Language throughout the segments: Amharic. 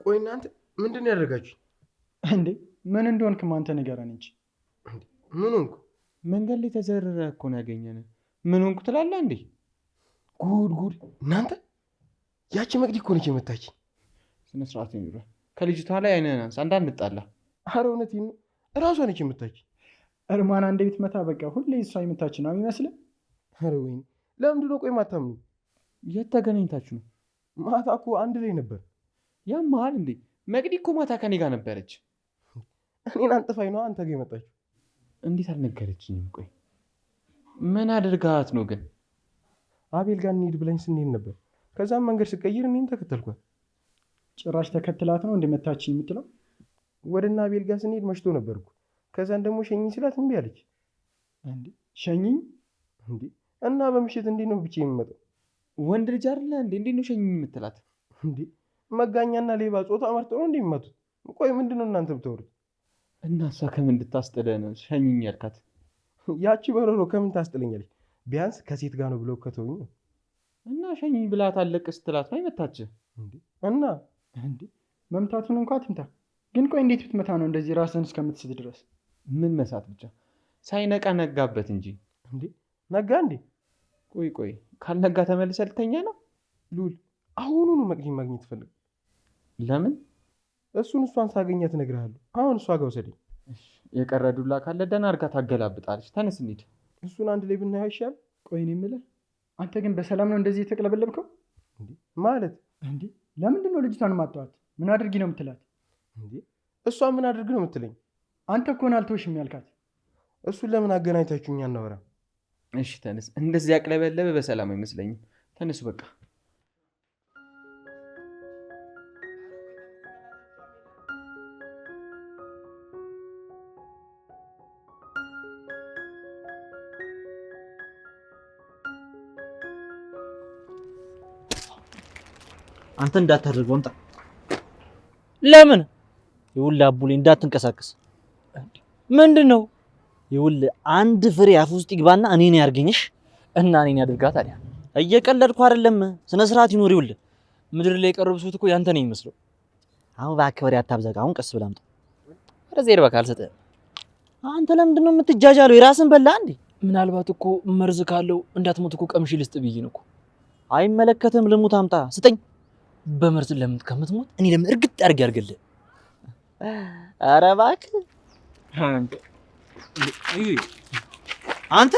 ቆይ እናንተ ምንድን ያደርጋችሁ እንዴ? ምን እንደሆንክ ማንተ ንገረን እንጂ። ምን ሆንኩ? መንገድ ላይ ተዘረረ እኮ ነው ያገኘን። ምን ሆንኩ ትላለህ እንዴ? ጉድ እናንተ! ያቺ መቅዲ እኮ ነች የመታች። ስነ ስርዓት ይኑር። ከልጅቷ ላይ አይነን አንሳ እንዳንጣላ። ኧረ እውነቴን ነው፣ እራሷ ነች የመታች። እርማን አንድ ቤት መታ በቃ ሁሌ እሷ የመታች ነው የሚመስልህ? ኧረ ወይኔ! ለምንድን ነው ቆይ ማታምኑ? የት ተገናኝታችሁ ነው? ማታ እኮ አንድ ላይ ነበር። ያማል እንዴ? መቅዲ እኮ ማታ ከኔ ጋር ነበረች። እኔን አንጥፋኝ ነው አንተ ጋር የመጣችው። እንዴት አልነገረችኝም? ቆይ ምን አድርጋት ነው ግን? አቤል ጋር እንሂድ ብለኝ ስንሄድ ነበር። ከዛም መንገድ ስቀይር እኔም ተከተልኳት። ጭራሽ ተከትላት ነው እንደመታችኝ የምትለው? ወደና አቤል ጋር ስንሄድ መሽቶ ነበርኩ። ከዛን ደግሞ ሸኝኝ ስላት እምቢ አለች። እንዴ ሸኝኝ እንዴ? እና በምሽት እንዴት ነው ብቻ የሚመጣው? ወንድ ልጅ አይደለ እንዴ? እንዴት ነው ሸኝኝ የምትላት? እንዴ መጋኛና ሌባ ጾታ መርጦ ነው እንደሚመጡት? ቆይ ምንድነው እናንተ ብትወሩት? እና እሷ ከምን እንድታስጥለህ ነው ሸኝኝ ያልካት? ያቺ በረሮ ከምን ታስጥለኛለች? ቢያንስ ከሴት ጋር ነው ብለው ከተውኝ ነው። እና ሸኝኝ ብላት አለቅ ስትላት ነው የመታችህ እንዴ? እና እንዴ መምታቱን እንኳን ትምታ፣ ግን ቆይ እንዴት ብትመታ ነው እንደዚህ ራስን እስከምትስት ድረስ? ምን መሳት ብቻ ሳይነቃ ነጋበት እንጂ። እንዴ ነጋ እንዴ? ቆይ ካልነጋ ተመልሰህ ልተኛ ነው? ሉል አሁኑኑ መቅዲን ማግኘት ፈልግ። ለምን? እሷን ሳገኛት እነግርሃለሁ። አሁን እሷ ጋር ውሰደኝ። የቀረ ዱላ ካለ ደህና አድርጋ ታገላብጣለች። ተነስ እንሂድ። እሱን አንድ ላይ ብናየው ይሻል። ቆይ እኔ የምልህ አንተ ግን በሰላም ነው እንደዚህ የተቅለበለብከው? እንዴ ማለት እንዴ ለምንድን ነው ልጅቷን ማጣዋት? ምን አድርጊ ነው የምትላት? እንዴ እሷ ምን አድርግ ነው የምትለኝ? አንተ እኮ ነው አልተውሽም ያልካት። እሱን ለምን አገናኝታችሁኝ አናወራ? እሺ ተነስ። እንደዚህ ያቅለበለበ በሰላም አይመስለኝም። ተነሱ በቃ። አንተ እንዳታደርገው እንጣ። ለምን? ይኸውልህ አቡሌ እንዳትንቀሳቀስ። ምንድነው? ይኸውልህ አንድ ፍሬ አፍ ውስጥ ይግባና እኔን ያርገኝሽ እና እኔን ያድርጋ ታዲያ። እየቀለድኩ አይደለም። ስነ ስርዓት ይኖር። ይኸውልህ ምድር ላይ የቀረቡ ሰው እኮ ያንተ ነው የሚመስለው። አሁን በአከበሪ አታብዛጋ። አሁን ቀስ ብላ አምጣ። ኧረ ዜር በቃ አልሰጠህም። አንተ ለምንድን ነው የምትጃጃለው? የራስን በላ እንዴ? ምናልባት እኮ መርዝ ካለው እንዳትሞት እኮ ቀምሽ ልስጥ ብዬ ነው እኮ። አይመለከትም። ልሙት አምጣ ስጠኝ። በመርዝ ለምን ከምትሞት እኔ ለምን እርግጥ አድርጌ ያርገልህ። ኧረ እባክህ አንተ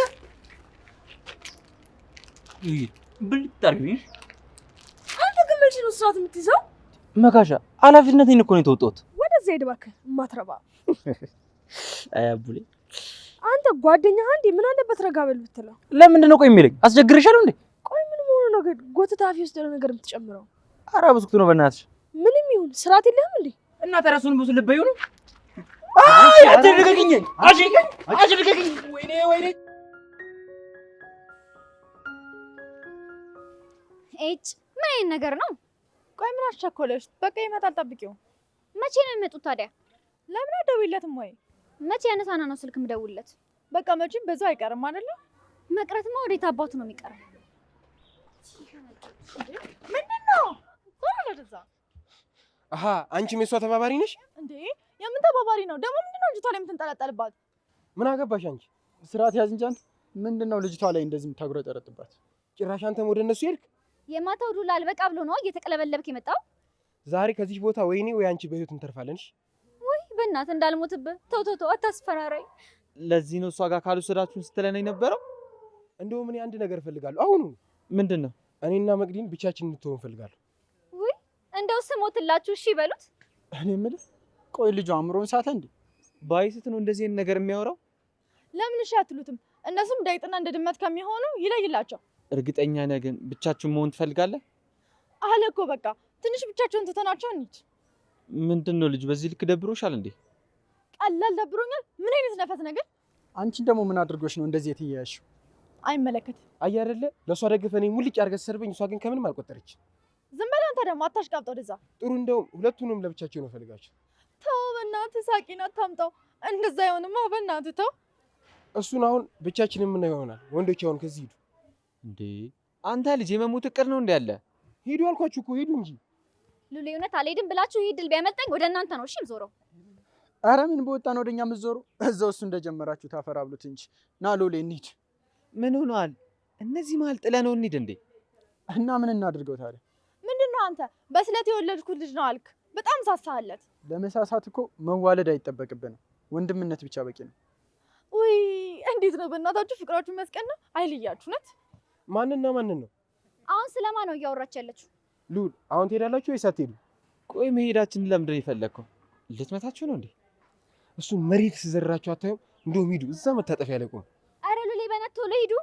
ብልጥ አድርገኝ። አንተ ግን መቼ ነው ስርዓት የምትይዘው? መካሻ ኃላፊነቴን እኮ ነው የተወጣሁት። ወደዛ ሄድ እባክህ የማትረባ። አይ አቡሌ አንተ ጓደኛህ እንዴ? ምን አለበት ረጋ በል ብትለው። ለምንድን ነው ቆይ የሚለኝ? አስቸግርሻለሁ እንዴ? ቆይ ምን ሆኖ ነው ግን ጎትተህ አፌ ውስጥ ነገር የምትጨምረው? ኧረ ብስኩት ነው በእናትሽ። ምንም ይሁን ስርዓት የለህም እንዴ? እና ተራሱን ብዙ ልበዩ ነው። አይ አትልቀቅኝ! አትልቀቅኝ! ወይኔ ኤጭ ምን አይነት ነገር ነው? ቆይ ምን አስቸኮለሽ? በቃ ይመጣል ጠብቂው። መቼ ነው የሚመጡት ታዲያ? ለምን አትደውይለትም ወይ? መቼ ያነሳና ነው ስልክ ምደውልለት? በቃ መቼም በዛው አይቀርም አይደለ? መቅረትማ ወዴት አባቱ ነው የሚቀረው? ምንድነው? ወራለዛ አሃ አንቺም የሷ ተባባሪ ነሽ እንዴ? የምን ተባባሪ ነው ደግሞ? ምንድነው ልጅቷ ላይ የምትንጠለጠልባት? ምን አገባሽ አንቺ? ስርዓት ያዝ እንጂ አንተ። ምንድነው ልጅቷ ላይ እንደዚህ የምታጉረጠረጥባት? ጭራሽ አንተም ወደ እነሱ ሄድክ? የማታው ዱላ አልበቃ ብሎ ነው እየተቀለበለብክ የመጣው? ዛሬ ከዚህ ቦታ ወይኔ ወይ አንቺ በህይወት እንተርፋለንሽ። ወይ በእናትህ እንዳልሞትብህ። ተው አታስፈራራኝ። ለዚህ ነው እሷ ጋር ካልወሰዳችሁን ስትለን የነበረው። እንደውም እኔ አንድ ነገር እፈልጋለሁ አሁኑ። ምንድን ነው? እኔና መቅዲን ብቻችን እንድትሆን እፈልጋለሁ። ወይ እንደው ስሞትላችሁ እሺ በሉት። እኔ የምልህ ቆይ ልጁ አእምሮን ሳተ እንዴ? ባይስት ነው እንደዚህ አይነት ነገር የሚያወራው? ለምን እሺ አትሉትም? እነሱም ዳይጥና እንደ ድመት ከሚሆኑ ይለይላቸው። እርግጠኛ ነህ ግን ብቻችሁን መሆን ትፈልጋለህ? አለ እኮ በቃ ትንሽ ብቻቸውን ትተናቸው እንሂድ። ምንድን ነው ልጅ በዚህ ልክ ደብሮሻል እንዴ? ቀላል ደብሮኛል። ምን አይነት ነፈት ነገር! አንቺን ደግሞ ምን አድርጎሽ ነው እንደዚህ የትያያሽው? አይመለከት አየህ አይደለ ለሷ ደግፈኔ ሙልጭ አድርገህ ሰርበኝ። እሷ ግን ከምንም አልቆጠረች። ዝም በል አንተ ደግሞ አታሽቃብጠው ወደዛ። ጥሩ እንደውም ሁለቱንም ለብቻቸው ነው ፈልጋቸው። ተው በእናትህ ሳቂን አታምጣው። እንደዛ አይሆንማ በእናትህ ተው። እሱን አሁን ብቻችንን ምን ይሆናል? ወንዶች አሁን ከዚህ ሂዱ። እንዴ አንተ ልጅ የመሞት እቅድ ነው እንዴ ያለ? ሂዱ አልኳችሁ እኮ ሂዱ እንጂ። ሉሌ እውነት አልሄድም ብላችሁ ይህ ድል ቢያመልጠኝ ወደ እናንተ ነው እሺ የምዞረው። ኧረ ምን በወጣ ነው ወደኛ የምትዞሩ? እዛው እሱ እንደጀመራችሁ ታፈራብሉት እንጂ። ና ሉሌ እንሂድ። ምን ሆኗል? እነዚህ መሀል ጥለነው እንሂድ እንዴ? እና ምን እናድርገው ታዲያ? ምንድነው አንተ በስለት የወለድኩት ልጅ ነው አልክ? በጣም ሳሳለት። ለመሳሳት እኮ መዋለድ አይጠበቅብንም። ወንድምነት ብቻ በቂ ነው። ውይ እንዴት ነው በእናታችሁ ፍቅራችሁ መስቀን ነው አይልያችሁ ነት። ማንና ማንን ነው? አሁን ስለማን ነው እያወራች ያለችው? ሉል አሁን ትሄዳላችሁ ወይስ አትሄዱ? ቆይ መሄዳችንን ለምንድን ነው የፈለግከው? ልትመታችሁ ነው እንዴ? እሱን መሬት ሲዘራችሁ አታዩም? እንደውም ሂዱ እዛ መታጠፊያ ላይ ቆሙ። አረ ሉሌ በእናትህ ቶሎ ሂዱ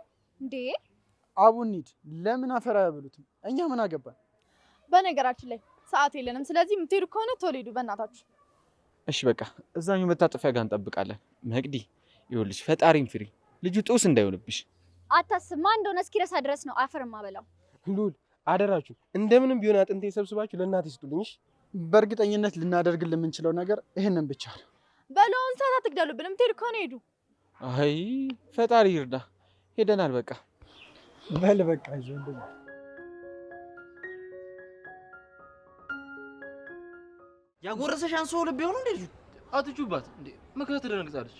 እንዴ! አቡ እንሂድ። ለምን አፈር አያበሉትም? እኛ ምን አገባን? በነገራችን ላይ ሰዓት የለንም። ስለዚህ የምትሄዱ ከሆነ ቶሎ ሂዱ በእናታችሁ። እሺ በቃ እዛኛው መታጠፊያ ጋር እንጠብቃለን። መቅዲ ይኸውልሽ፣ ፈጣሪም ፍሪ ልጁ ጦስ እንዳይሆንብሽ። አታስብ፣ ማን እንደሆነ እስኪረሳ ድረስ ነው አፈር ማበላው። ሉል አደራችሁ እንደምንም ቢሆን አጥንቴ ሰብስባችሁ ለእናቴ ስጡልኝ። እሺ በእርግጠኝነት ልናደርግልን የምንችለው ነገር ይሄንን ብቻ ነው። በለውን ሰዓት አትግደሉብን። የምትሄዱ ከሆነ ሂዱ። አይ ፈጣሪ ይርዳ። ሄደናል በቃ በል በቃ ይዘው ያጎረሰሽ አንሶ ልብ ይሆን እንዴ? ልጅ አትጩባት እንዴ? መከታ ትደነግጣለች።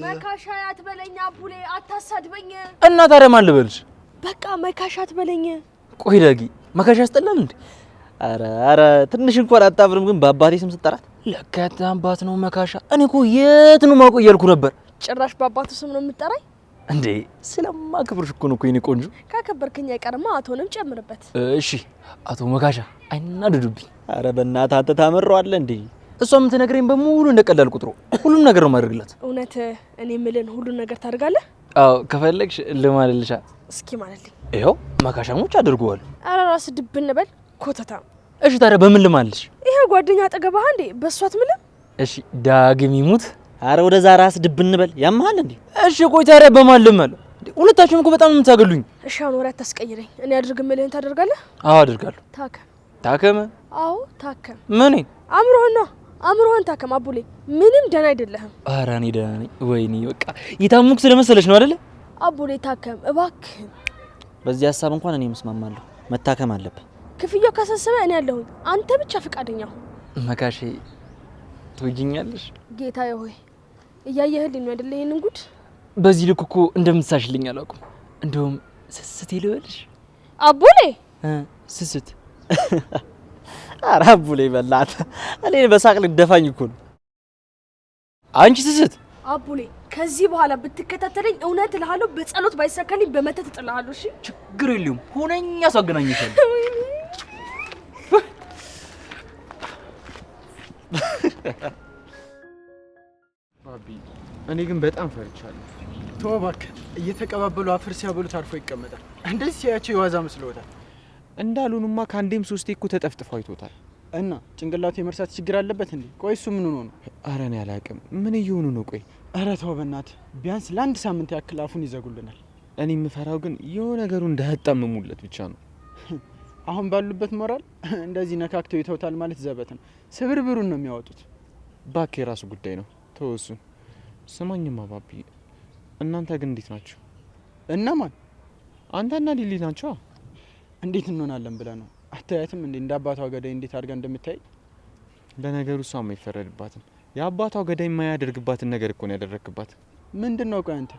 መካሻ አትበለኝ አቡሌ፣ አታሳድበኝ። እና ታዲያ ማን ልበልሽ? በቃ መካሻ አትበለኝ። ቆይ ዳጊ መካሻ ያስጠላል እንዴ? አረ ትንሽ እንኳን አታፍርም? ግን በአባቴ ስም ስጠራት ለካ አባት ነው መካሻ። እኔ እኮ የት ነው ማውቀው እያልኩ ነበር። ጭራሽ በአባቱ ስም ነው የምትጠራኝ እንዴ? ስለማከብርሽ እኮ ነው የኔ ቆንጆ። ካከበርከኝ አይቀርማ አቶንም ጨምርበት። እሺ አቶ መካሻ አይናደዱብኝ። አረ በእናትህ አንተ ታመረዋለህ እንዴ? እሷ የምትነግረኝ በሙሉ እንደቀላል ቁጥሩ ሁሉም ነገር ነው ማድረግላት። እውነት እኔ የምልህን ሁሉን ነገር ታደርጋለህ? አዎ ከፈለግሽ ልማልልሻ። እስኪ ማለልኝ። ይኸው መካሻሞች አድርገዋል። አረ ራስ ድብን በል ኮተታ። እሺ ታዲያ በምን ልማልልሽ? ይሄ ጓደኛ አጠገብህ እንዴ? በሷ አትምልም? እሺ ዳግም ይሙት። አረ ወደዛ ራስ ድብን በል ያምሃል እንዴ? እሺ ቆይ ታዲያ በማን ልማል? ሁለታችሁም እኮ በጣም ነው የምታገሉኝ። እሺ አሁን ወሬ አታስቀይረኝ። እኔ አድርግ የምልህን ታደርጋለህ? አዎ አድርጋለሁ። ታከም። አዎ ታከም። ምን? አእምሮህን ታከም አቡሌ። ምንም ደህና አይደለህም። ኧረ እኔ ደህና ነኝ። ወይኔ በቃ የታሙክ ስለመሰለሽ ነው አይደለ? አቡሌ ታከም እባክህ። በዚህ ሀሳብ እንኳን እኔ መስማማለሁ። መታከም አለብህ። ክፍያው ካሳሰበ እኔ ያለሁኝ፣ አንተ ብቻ ፈቃደኛ ሁን። መካሼ ትወጂኛለሽ? ጌታዬ ሆይ እያየህልኝ ነው አይደለ? ይሄንን ጉድ በዚህ ልክ እኮ እንደምትሳሽልኝ አላውቅም። እንደውም ስስት ይልበልሽ አቡሌ። ስስት ኧረ አቡሌ በእናትህ እኔ በሳቅ ልደፋኝ እኮ ነው። አንቺ ስስት አቡሌ ከዚህ በኋላ ብትከታተለኝ እውነት እልሃለሁ በጸሎት ባይሳካልኝ በመተት እጥልሃለሁ። እሺ ችግር የለውም። ሁነኛ ሰው አገናኝሻለሁ። ባቢ እኔ ግን በጣም ፈርቻለሁ። ተው እባክህ። እየተቀባበሉ አፈር ሲያበሉት አርፎ ይቀመጣል። እንደዚህ ሲያቸው የዋዛ መስለውታል። እንዳሉንማ ከአንዴም ሶስቴ እኮ ተጠፍጥፎ አይቶታል። እና ጭንቅላቱ የመርሳት ችግር አለበት እንዴ? ቆይ እሱ ምን ሆኖ ነው? ኧረ እኔ አላውቅም። ምን እየሆኑ ነው? ቆይ ኧረ ተው በእናትህ። ቢያንስ ለአንድ ሳምንት ያክል አፉን ይዘጉልናል። እኔ የምፈራው ግን የሆነ ነገሩ እንዳያጣምሙለት ብቻ ነው። አሁን ባሉበት ሞራል እንደዚህ ነካክተው ይተውታል ማለት ዘበት ነው። ስብርብሩን ነው የሚያወጡት። እባክህ የራሱ ጉዳይ ነው፣ ተወሱን። ስማኝማ ባቢ፣ እናንተ ግን እንዴት ናችሁ? እነማን? አንተና ሊሊ ናቸው። እንዴት እንሆናለን ብለህ ነው? አታያትም እንዴ እንደ አባቷ ገዳይ እንዴት አድርጋ እንደምታይ? ለነገሩ እሷ አይፈረድባትም። የአባቷ ገዳይ የማያደርግባትን ነገር እኮ ነው ያደረክባት። ምንድነው? ቆይ አንተ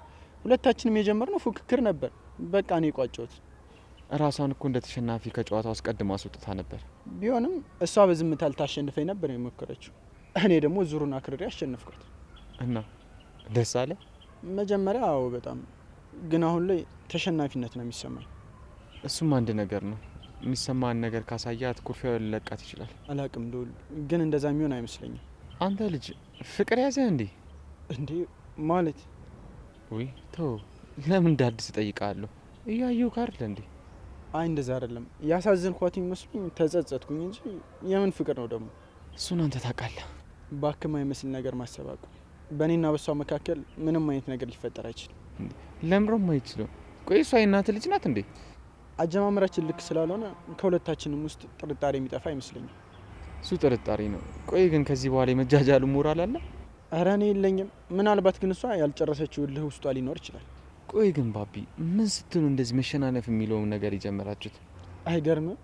ሁለታችንም የጀመርነው ፉክክር ነበር። በቃ እኔ ቋጨሁት። ራሷን እኮ እንደ ተሸናፊ ከጨዋታው አስቀድማ አስወጥታ ነበር። ቢሆንም እሷ በዝምታ ልታሸንፈኝ ነበር የሞከረችው። እኔ ደግሞ ዙሩን አክርሬ አሸነፍኳት። እና ደስ አለ? መጀመሪያ አዎ በጣም። ግን አሁን ላይ ተሸናፊነት ነው የሚሰማኝ። እሱም አንድ ነገር ነው። የሚሰማን ነገር ካሳያት ኩርፊያው ሊለቃት ይችላል። አላቅም ዶል፣ ግን እንደዛ የሚሆን አይመስለኝም። አንተ ልጅ ፍቅር ያዘህ እንዴ? እንዴ ማለት? ውይ ተው፣ ለምን እንዳዲስ እጠይቃለሁ? እያየሁ ካርለ እንዴ? አይ እንደዛ አይደለም። ያሳዝንኳት ይመስሉኝ ተጸጸትኩኝ እንጂ የምን ፍቅር ነው ደግሞ? እሱን አንተ ታውቃለህ። ባክማ የመስል ነገር ማሰባቁ በእኔና በሷ መካከል ምንም አይነት ነገር ሊፈጠር አይችልም። ለምሮም አይችልም። ቆይ እሷ የእናትህ ልጅ ናት እንዴ? አጀማመራችን ልክ ስላልሆነ ከሁለታችንም ውስጥ ጥርጣሬ የሚጠፋ አይመስለኝም። እሱ ጥርጣሬ ነው። ቆይ ግን ከዚህ በኋላ የመጃጃሉ ሞራል አለ? ኧረ እኔ የለኝም። ምናልባት ግን እሷ ያልጨረሰችው እልህ ውስጧ ሊኖር ይችላል። ቆይ ግን ባቢ ምን ስትሉ እንደዚህ መሸናነፍ የሚለውን ነገር የጀመራችሁት? አይገርምም?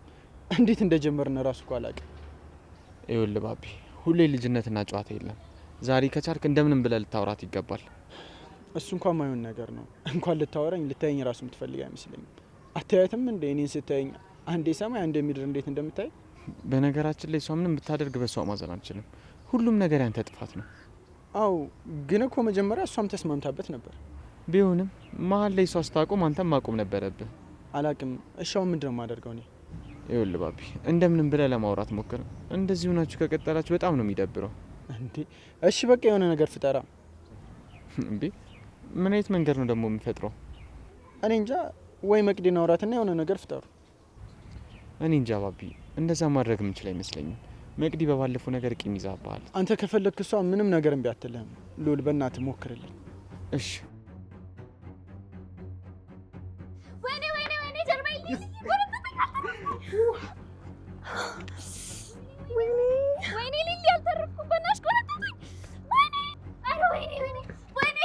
እንዴት እንደጀመርን ራሱ እኮ አላውቅም። ይኸውልህ ባቢ፣ ሁሌ ልጅነትና ጨዋታ የለም። ዛሬ ከቻልክ እንደምንም ብለህ ልታወራት ይገባል። እሱ እንኳን ማይሆን ነገር ነው። እንኳን ልታወራኝ ልታየኝ ራሱ የምትፈልግ አይመስለኝም። አታያትም እንደ እኔን ስታየኝ አንዴ ሰማይ አንዴ ምድር እንዴት እንደምታይ። በነገራችን ላይ እሷ ምንም ብታደርግ በሷ ማዘን አልችልም። ሁሉም ነገር ያንተ ጥፋት ነው። አው ግን እኮ መጀመሪያ እሷም ተስማምታበት ነበር። ቢሆንም መሀል ላይ እሷ ስታቆም አንተም ማቆም ነበረብህ። አላቅም። እሻው ምንድን ነው የማደርገው እኔ? ይኸውልህ ባቢ፣ እንደምንም ብለህ ለማውራት ሞክር። እንደዚህ ሆናችሁ ከቀጠላችሁ በጣም ነው የሚደብረው። እንዴ እሺ በቃ የሆነ ነገር ፍጠራ። እንዴ ምን አይነት መንገድ ነው ደግሞ የሚፈጥረው? እኔ እንጃ። ወይ መቅዲን አውራትና የሆነ ነገር ፍጠሩ። እኔ እንጃ ባቢ፣ እንደዛ ማድረግ የምንችል አይመስለኝም። መቅዲ በባለፈው ነገር ቂም ይዛባል። አንተ ከፈለክ እሷ ምንም ነገር እምቢ አትልህም። ሉል በእናትህ ሞክርልኝ። እሺ ወይኔ ወይኔ ወይኔ ጀርባዬ ወይኔ ሊሊ አልተረፍኩም። በእናትሽ ቆረጠኝ። ወይኔ ኧረ ወይኔ ወይኔ ወይኔ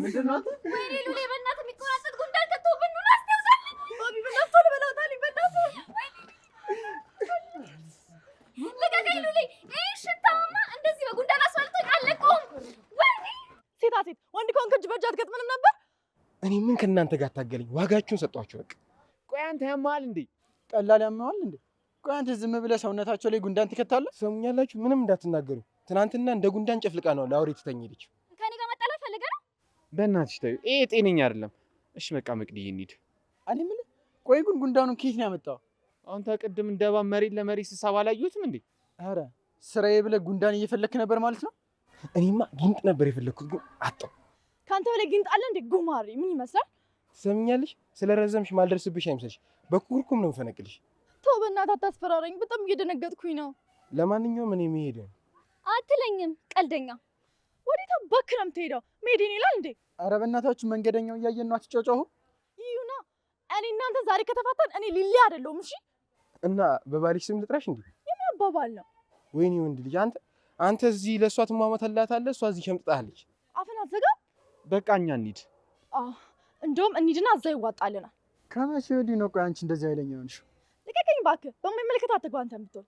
ምንድን ነው? ወይኔ ሉሌ በእናትህ የሚቆራጠጥ ጉንዳን ከቶብን ኑን አስታውሳለኝ። ባቢ በእናትህ ቶሎ በላውታልኝ በእናትህ። ልቀቀኝ ሉሌ። ይህ ሽታውማ እንደዚህ በጉንዳን አስፈልቶኝ አልለቀውም። ወይኔ ሴታ ሴት ወንድ ከሆንክ እጅ በእጅ አትገጥምንም ነበር? እኔ ምን ከእናንተ ጋር ታገለኝ? ዋጋችሁን ሰጧችሁ በቃ። ቆይ አንተ ያማል እንዴ? ቀላል ያመዋል እንዴ? ቆይ አንተ ዝም ብለህ ሰውነታቸው ላይ ጉንዳን ትከታለህ? ሰሙኛላችሁ? ምንም እንዳትናገሩ። ትናንትና እንደ ጉንዳን ጨፍልቃ ነው ለአውሬ ትተኝ ሄደች። ከኔ ጋር መጣላት ፈልገህ ነው? በእናትሽ ተይው፣ ይሄ ጤነኛ አይደለም። እሺ በቃ መቅዲዬ እንሂድ። እኔ የምልህ ቆይ ግን ጉንዳኑን ከየት ነው ያመጣው? አንተ ቅድም እንደባ መሬት ለመሬት ስሳብ አላየሁትም እንዴ? ኧረ ስራዬ ብለህ ጉንዳን እየፈለክ ነበር ማለት ነው? እኔማ ጊንጥ ነበር የፈለግኩት ግን አጣው። ከአንተ በላይ ጊንጥ አለ እንዴ? ጉማሬ ምን ይመስላል? ትሰምኛለሽ? ስለረዘምሽ ማልደርስብሽ አይመስልሽ። በኩርኩም ነው የምፈነቅልሽ። ተው በእናትህ አታስፈራረኝ። በጣም እየደነገጥኩኝ ነው። ለማንኛውም እኔ መሄድ ነው። አትለኝም ቀልደኛ። ወዴት አባክህ ነው የምትሄደው? መሄዴን ይላል እንዴ? ኧረ በእናታችሁ መንገደኛው እያየን ነው፣ አትጫጫሁ። ይሁና። እኔ እናንተ ዛሬ ከተፋታን እኔ ሊሊ አይደለሁም። እሺ እና በባልሽ ስም ልጥራሽ እንዴ? የምን አባባል ነው? ወይኔ ወንድ ልጅ አንተ እዚህ ለእሷ ትሟሟተላታለህ፣ እሷ እዚህ ሸምጥጣለች። አፍን አትዘጋ። በቃ እኛ እንሂድ። እንደውም እንሂድና እዛ ይዋጣልናል። ከመቼ ወዲህ ነው ቆይ አንቺ እንደዚህ ኃይለኛ ሆንሽው? ልቀቀኝ እባክህ። በማይመለከት አትግባ። አንተ የምትሆን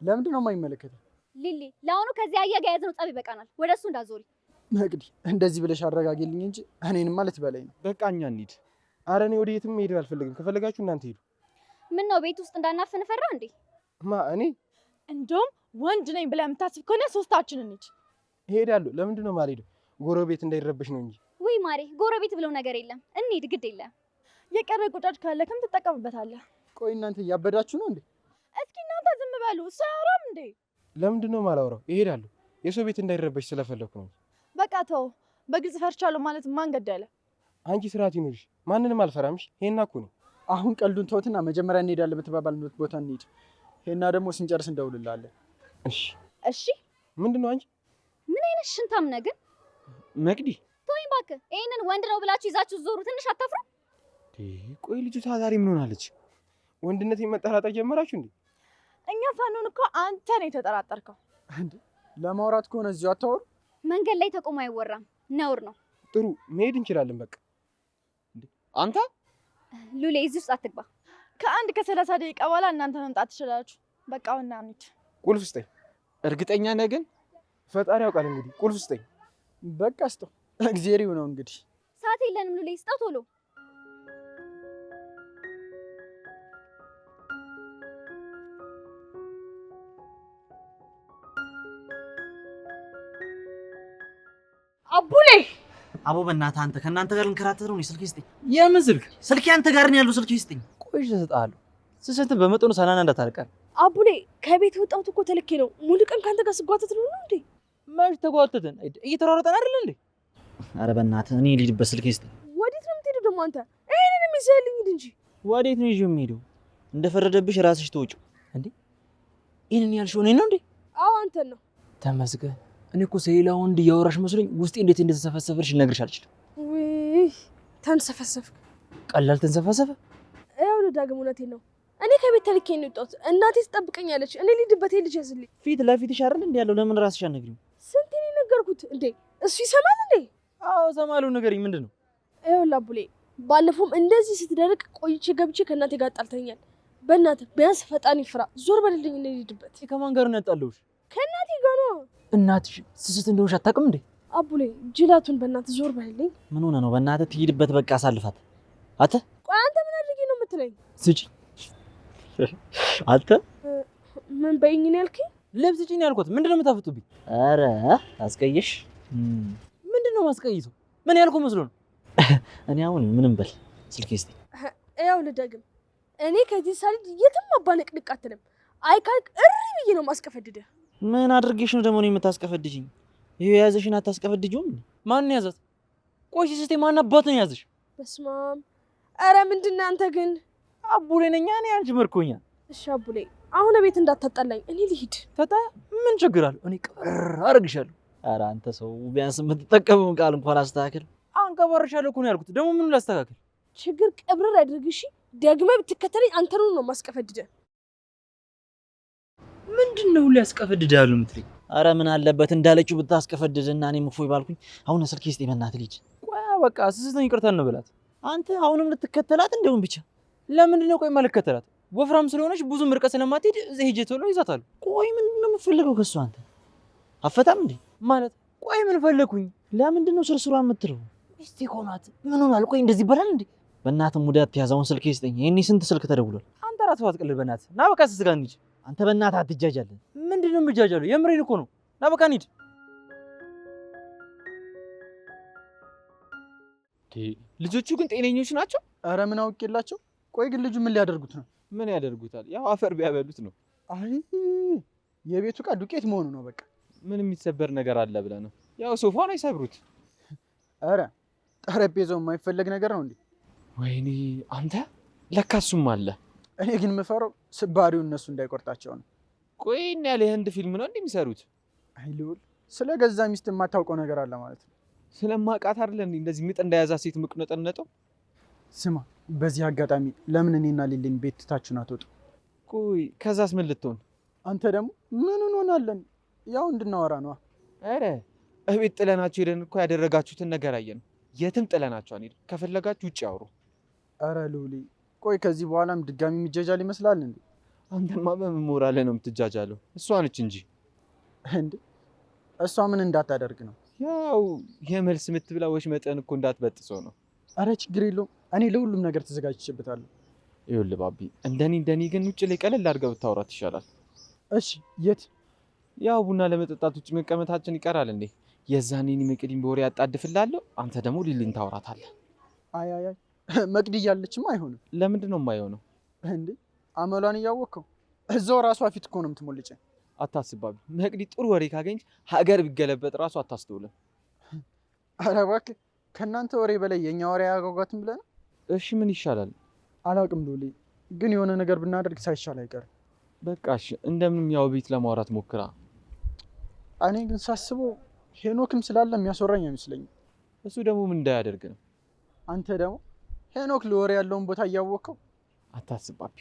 ለምንድን ነው የማይመለከተው? ሊሊ ለአሁኑ ከዚህ አየህ ጋር የያዝነው ጸብ ይበቃናል። ወደ እሱ እንዳዞሪ። መቅዲ እንደዚህ ብለሽ አረጋጊልኝ እንጂ እኔንማ ልትበላኝ ነው። በቃ እኛ እንሂድ። አረ እኔ ወደ የትም መሄድ አልፈልግም። ከፈለጋችሁ እናንተ ሄዱ። ምን ነው ቤት ውስጥ እንዳናፍን ፈራ እንዴ? እኔ እንደውም ወንድ ነኝ ብለህ የምታስብ ከሆነ ሶስታችን እንሂድ። እሄዳለሁ። ለምንድን ነው የማልሄደው? ጎረቤት እንዳይረበሽ ነው እንጂ። ውይ ማሬ፣ ጎረቤት ብለው ነገር የለም። እንሂድ፣ ግድ የለም። የቀረ ቁጫጭ ካለክም ትጠቀምበታለህ። ቆይ እናንተ እያበዳችሁ ነው እንዴ? እስኪ እናንተ ዝም በሉ። እሱ አያወራም እንዴ? ለምንድን ነው የማላወራው? እሄዳለሁ። የሰው ቤት እንዳይረበሽ ስለፈለኩ ነው። በቃ ተው። በግልጽ ፈርቻለሁ ማለት ማን ገደለ? አንቺ ስርዓት ይኑርሽ። ማንንም አልፈራምሽ። ይሄና እኮ ነው። አሁን ቀልዱን ተውትና መጀመሪያ እንሄዳለን በተባባልንበት ቦታ እንሂድ። ይሄና ደግሞ ስንጨርስ እንደውልልሃለን። እሺ እሺ። ምንድን ነው አንቺ? ምን አይነት ሽንታም ነህ ግን? መቅዲ ተወኝ እባክህ። ይሄንን ወንድ ነው ብላችሁ ይዛችሁ ዞሩ። ትንሽ አታፍሩ? ቆይ ልጅቷ ዛሬ ምን ሆናለች? ወንድነቴን መጠራጠር ጀመራችሁ እንዴ? እኛ ሳንሆን እኮ አንተ ነው የተጠራጠርከው። እንዴ ለማውራት ከሆነ እዚሁ አታወሩ። መንገድ ላይ ተቆሞ አይወራም፣ ነውር ነው። ጥሩ መሄድ እንችላለን። በቃ አንተ ሉሌ እዚህ ውስጥ አትግባ። ከአንድ ከ30 ደቂቃ በኋላ እናንተ መምጣት ትችላላችሁ። በቃ እና እንሂድ። ቁልፍ ስጠኝ። እርግጠኛ ነህ ግን? ፈጣሪ ያውቃል። እንግዲህ ቁልፍ ስጠኝ። በቃ ስጠው። እግዚአብሔር ነው እንግዲህ። ሰዓት የለንም ሉሌ፣ ስጠው ቶሎ። አቡሌ አቦ በእናትህ አንተ ከእናንተ ጋር ልንከራተት ነው። ስልክ ስጠኝ። የምን ስልክ? ስልክ አንተ ጋር ነው ያለው። ስልክ ስጠኝ። ቆይ እሰጥሃለሁ። ስሰጥህ በመጠኑ ሳናና እንዳታርቀን። አቡሌ ከቤት የወጣሁት እኮ ተልኬ ነው። ሙሉ ቀን ካንተ ጋር ስጓተት ነው እንዴ? መች ተጓተትን? እየተሯሯጠን አይደል እንዴ? አረ በእናትህ እኔ ልሂድበት። ስልክ ስጠኝ። ወዴት ነው የምትሄደው ደግሞ አንተ? ይሄንን ይዘህልኝ ሂድ እንጂ። ወዴት ነው ይዤው የምሄደው? እንደፈረደብሽ ራስሽ ተወጪው እንዴ? ይሄንን ያልሽው እኔን ነው እንዴ? አዎ አንተን ነው። ተመስገን። እኔ እኮ ስለሌላ ወንድ እያወራሽ መስሎኝ ውስጤ እንዴት እንደተሰፈሰፈልሽ ልነግርሽ አልችልም። ውይ ተንሰፈሰፍክ። ቀላል ተንሰፈሰፈ። ያው ዳግም እውነቴን ነው። እኔ ከቤት ተልኬ ነው የወጣሁት። እናቴ ትጠብቀኛለች። እኔ ልሂድበት። ልጅ ያዝልኝ። ፊት ለፊትሽ አይደል እንዴ ያለው? ለምን ራስሽ አትነግሪም? ስንቴ ነው የነገርኩት እንዴ? እሱ ይሰማል እንዴ? አዎ እሰማለሁ። ንገሪኝ፣ ምንድን ነው? ይኸውልህ አቡሌ፣ ባለፈውም እንደዚህ ስትደርቅ ቆይቼ ገብቼ ከእናቴ ጋር ጣልተኛል። በእናትህ ቢያንስ ፈጣን ይፍራ። ዞር በልልኝ እንሂድበት። ከማን ጋር ነው ያጣለውሽ? ከእናቴ ጋር ነው። እናትሽ ስስት እንደሆንሽ አታውቅም እንዴ? አቡሌ ጅላቱን በእናትህ ዞር በልልኝ። ምን ሆነ ነው? በእናትህ ትሂድበት፣ በቃ አሳልፋት። አንተ ቆይ አንተ ምን አድርጊ ነው የምትለኝ? ስጪ። አንተ ምን በይኝ ነው ያልከኝ? ልብስ ስጪኝ ያልኳት። ምንድነው የምታፈጡብኝ? ኧረ አስቀየሽ። ምንድነው ማስቀይሰው? ምን ያልኩ መስሎ ነው? እኔ አሁን ምንም በል ስልኬ እስቲ ያው ልደግም። እኔ ከዚህ ሳልድ የትም አባነቅንቅ አትልም። አይ ካልክ እሪ ብዬ ነው ማስቀፈድደ። ምን አድርጌሽ ነው ደግሞ ነው የምታስቀፈድጂኝ? ይሄ የያዘሽን አታስቀፈድጂውም? ማን ያዛት? ቆይ ሲስቴ ማን አባት ነው ያዘሽ? በስማም። አረ ምንድነው አንተ ግን? አቡሌ ነኝ እኔ አንቺ መርኮኛ። እሺ አቡሌ አሁን ቤት እንዳታጣላኝ፣ እኔ ልሂድ። ተጣ ምን ችግር አለው? እኔ ቅር አርግሻለሁ። ኧረ አንተ ሰው ቢያንስ የምትጠቀመውን ቃል እንኳን አስተካክል። አንቀባርሻለሁ እኮ ነው ያልኩት። ደግሞ ምኑን ላስተካክል? ችግር ቀብረር አድርግ። እሺ ደግመህ ብትከተለኝ አንተኑ ነው ማስቀፈድደ። ምንድነው ሁሉ ያስቀፈድዳሉ የምትለኝ? ኧረ ምን አለበት እንዳለችው ብታስቀፈድድና እኔም እፎይ ባልኩኝ። አሁን ስልኬ እስቲ በእናትህ ልጅ። ቆይ በቃ ስስተኝ ይቅርታ እንበላት። አንተ አሁንም ልትከተላት እንደውም ብቻ። ለምንድነው ቆይ ማልከተላት? ወፍራም ስለሆነች ብዙም ርቀት ስለማትሄድ እዚህ ሄጄ ቶሎ ይዛታሉ። ቆይ ምንድነው የምትፈልገው ከሷ አንተ? አፈታም እንዴ ማለት ቆይ ምን ፈለኩኝ? ለምንድነው ስርስሯ የምትለው? እስቲ ኮናት ምን ሆናል? ቆይ እንደዚህ ይባላል እንዴ? በእናትህ ሙዳት ያዛውን ስልክ ይስጠኝ። ይሄኔ ስንት ስልክ ተደውሏል? አንተ ራስህ አትቀልድ በእናትህ። ና በቃ ስስጋ እንሂድ። አንተ በእናትህ አትጃጃለን። ምንድነው የምጃጃለው? የምሬን እኮ ነው። ና በቃ እንሂድ። ልጆቹ ግን ጤነኞች ናቸው? አረ ምን አውቄላቸው። ቆይ ግን ልጁ ምን ሊያደርጉት ነው? ምን ያደርጉታል? ያው አፈር ቢያበሉት ነው። አይ የቤቱ ዕቃ ዱቄት መሆኑ ነው በቃ። ምን የሚሰበር ነገር አለ ብለህ ነው? ያው ሶፋውን አይሰብሩት። አረ ጠረጴዛው የማይፈለግ ነገር ነው እንዴ? ወይኔ አንተ ለካ እሱም አለ። እኔ ግን የምፈራው ስባሪው እነሱ እንዳይቆርጣቸው ነው። ቆይ እና ያለ የህንድ ፊልም ነው እንደሚሰሩት? አይ ልውል፣ ስለ ገዛ ሚስት የማታውቀው ነገር አለ ማለት ነው። ስለማውቃት አይደለ እንዴ እንደዚህ ምጥ እንደያዛ ሴት ምቅነጠነጠው? ስማ፣ በዚህ አጋጣሚ ለምን እኔና ሊሊን ቤት ትታችሁን አትወጡ? ቆይ ከዛስ ምን ልትሆን? አንተ ደግሞ ምን እንሆናለን? ያው እንድናወራ ነዋ። አረ እቤት ጥለናቸው ሄደን እኮ ያደረጋችሁትን ነገር አየን። የትም ጥለናቸው አንሄድም። ከፈለጋችሁ ውጭ ያውሩ። አረ ልውሌ፣ ቆይ ከዚህ በኋላም ድጋሚ የሚጃጃል ይመስላል እንዴ? አንተማ በምን ሞራልህ ነው የምትጃጃለው? እሷ ነች እንጂ እንዴ። እሷ ምን እንዳታደርግ ነው? ያው የመልስ ምትብላ ወሽመጥን እኮ እንዳትበጥሰው ነው። አረ ችግር የለውም፣ እኔ ለሁሉም ነገር ተዘጋጅቼበታለሁ። ይኸውልህ ባቢ፣ እንደኔ ግን ውጭ ላይ ቀለል አድርገህ ብታወራት ይሻላል። እሺ የት? ያው ቡና ለመጠጣት ውጭ መቀመጣችን ይቀራል እንዴ? የዛኔ እኔ መቅዲን በወሬ ያጣድፍላለሁ፣ አንተ ደግሞ ሊሊን ታወራታለህ። አይ መቅዲ እያለችማ አይሆንም። ለምንድን ነው የማይሆነው እንዴ? አመሏን እያወቅኸው እዛው ራሷ ፊት እኮ ነው የምትሞልጨኝ። አታስብ ባቢ፣ መቅዲ ጥሩ ወሬ ካገኘች ሀገር ቢገለበጥ ራሱ አታስተውልም። ኧረ እባክህ፣ ከእናንተ ወሬ በላይ የእኛ ወሬ አያጓጓትም ብለህ ነው? እሺ ምን ይሻላል? አላውቅም ሉሌ፣ ግን የሆነ ነገር ብናደርግ ሳይሻል አይቀርም። በቃ እሺ፣ እንደምንም ያው ቤት ለማውራት ሞክራ። እኔ ግን ሳስበው ሄኖክም ስላለ የሚያስወራኝ አይመስለኝም። እሱ ደግሞ ምን እንዳያደርግ ነው? አንተ ደግሞ ሄኖክ ለወሬ ያለውን ቦታ እያወቅኸው። አታስብ ባቢ፣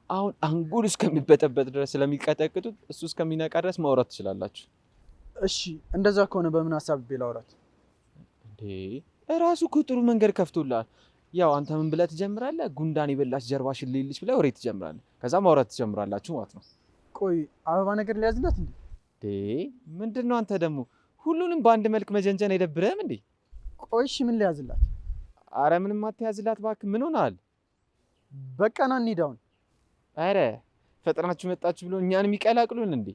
አሁን አንጎል እስከሚበጠበጥ ድረስ ስለሚቀጠቅጡት እሱ እስከሚነቃ ድረስ ማውራት ትችላላችሁ። እሺ እንደዛ ከሆነ በምን ሀሳብ ላውራት? እንዴ እራሱ እኮ ጥሩ መንገድ ከፍቶልሃል። ያው አንተ ምን ብለህ ትጀምራለህ? ጉንዳን የበላች ጀርባሽን ልይልሽ ብለህ ወሬ ትጀምራለህ። ከዛ ማውራት ትጀምራላችሁ ማለት ነው። ቆይ አበባ ነገር ሊያዝላት እንዴ? ምንድነው አንተ ደግሞ ሁሉንም በአንድ መልክ መጀንጀን አይደብርህም እንዴ? ቆይ እሺ ምን ሊያዝላት? አረ ምንም አትያዝላት እባክህ። ምን ሆነሃል? በቃ ና እንሂድ አሁን። አረ ፈጥናችሁ መጣችሁ ብሎ እኛን የሚቀላቅሉን እንዴ?